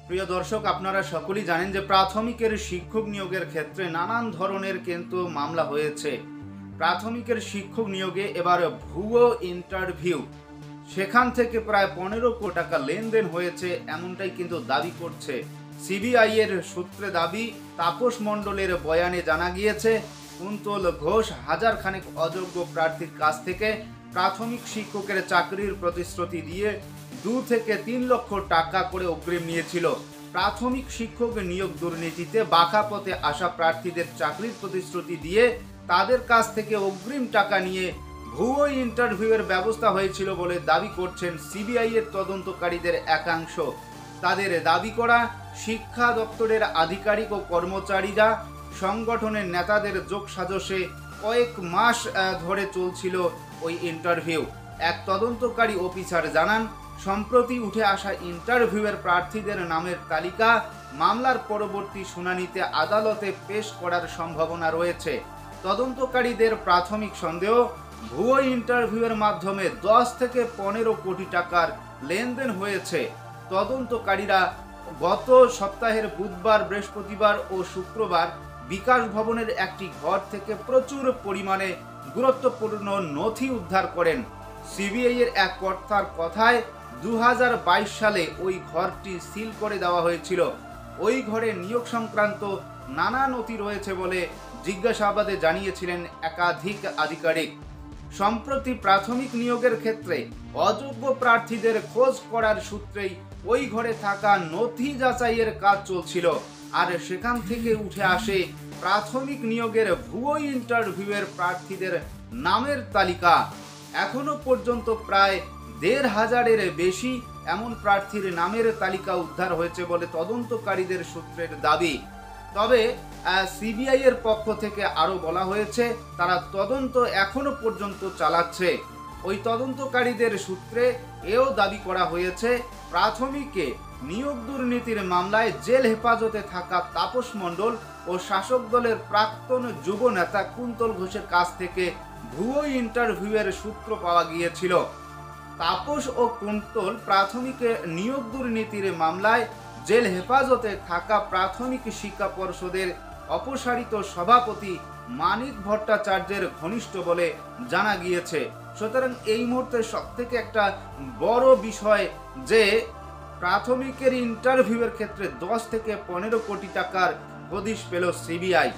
প্রিয় দর্শক, আপনারা সকলেই জানেন যে প্রাথমিকের শিক্ষক নিয়োগের ক্ষেত্রে নানান ধরনের কিন্তু মামলা হয়েছে। প্রাথমিকের শিক্ষক নিয়োগে এবার ভুয়ো ইন্টারভিউ, সেখান থেকে প্রায় 15 কোটি টাকা লেনদেন হয়েছে, এমনটাই কিন্তু দাবি করছে সিবিআই এর সূত্রে দাবি। তাপস মণ্ডলের বয়ানে জানা গিয়েছে, কুন্তল ঘোষ হাজার খানেক অযোগ্য প্রার্থীর কাছ থেকে প্রাথমিক শিক্ষকের চাকরির প্রতিশ্রুতি দিয়ে 2 থেকে 3 লক্ষ টাকা করে অগ্রিম নিয়েছিল। প্রাথমিক শিক্ষক নিয়োগ দুর্নীতিতে বাঁকা পথে আসা প্রার্থীদের চাকরির প্রতিশ্রুতি দিয়ে তাদের কাছ থেকে অগ্রিম টাকা নিয়ে ভুয়ো ইন্টারভিউয়ের ব্যবস্থা হয়েছিল বলে দাবি করছেন সিবিআই এর তদন্তকারীদের একাংশ। তাদের দাবি করা, শিক্ষা দপ্তরের আধিকারিক ও কর্মচারীরা সংগঠনের নেতাদের যোগসাজশে কয়েক মাস ধরে চলছিল ওই ইন্টারভিউ। এক তদন্তকারী অফিসার জানান, সম্প্রতি উঠে আসা ইন্টারভিউয়ের প্রার্থীদের নামের তালিকা মামলার পরবর্তী শুনানিতে আদালতে পেশ করার সম্ভাবনা রয়েছে। তদন্তকারীদের প্রাথমিক সন্দেহ, ভুয়ো ইন্টারভিউয়ের মাধ্যমে 10 থেকে 15 কোটি টাকার লেনদেন হয়েছে। তদন্তকারীরা গত সপ্তাহের বুধবার, বৃহস্পতিবার ও শুক্রবার বিকাশ ভবনের একটি ঘর থেকে প্রচুর পরিমাণে গুরুত্বপূর্ণ নথি উদ্ধার করেন। সিবিআই এর এক কর্তার কথায় 2022 সালে ওই ঘরটি সিল করে দেওয়া হয়েছিল। ওই ঘরে নিয়োগ সংক্রান্ত নানা নথি রয়েছে বলে জিজ্ঞাসাবাদে জানিয়েছিলেন একাধিক আধিকারিক। সম্প্রতি প্রাথমিক নিয়োগের ক্ষেত্রে অযোগ্য প্রার্থীদের খোঁজ করার সূত্রেই ওই ঘরে থাকা নথি যাচাইয়ের কাজ চলছিল, আর সেখান থেকে উঠে আসে প্রাথমিক নিয়োগের ভুয়ো ইন্টারভিউয়ের প্রার্থীদের নামের তালিকা। এখনো পর্যন্ত প্রায় 1,500-এর বেশি এমন প্রার্থীর নামের তালিকা উদ্ধার হয়েছে বলে তদন্তকারীদের সূত্রের দাবি। তবে সিবিআই এর পক্ষ থেকে আরও বলা হয়েছে, তারা তদন্ত এখনো পর্যন্ত চালাচ্ছে। ওই তদন্তকারীদের সূত্রে এও দাবি করা হয়েছে, প্রাথমিকে নিয়োগ দুর্নীতির মামলায় জেল হেফাজতে থাকা তাপস মণ্ডল ও শাসক দলের প্রাক্তন যুব নেতা কুন্তল ঘোষের কাছ থেকে ভুয়ো ইন্টারভিউয়ের সূত্র পাওয়া গিয়েছিল। তাপস ও কুন্তল প্রাথমিকে নিয়োগ দুর্নীতির মামলায় জেল হেফাজতে থাকা প্রাথমিক শিক্ষা পর্ষদের অপসারিত সভাপতি মানিক ভট্টাচার্যের ঘনিষ্ঠ বলে জানা গিয়েছে। সুতরাং এই মুহূর্তে সবথেকে একটা বড় বিষয় যে প্রাথমিকের ইন্টারভিউয়ের ক্ষেত্রে 10 থেকে 15 কোটি টাকার হদিশ পেল সিবিআই।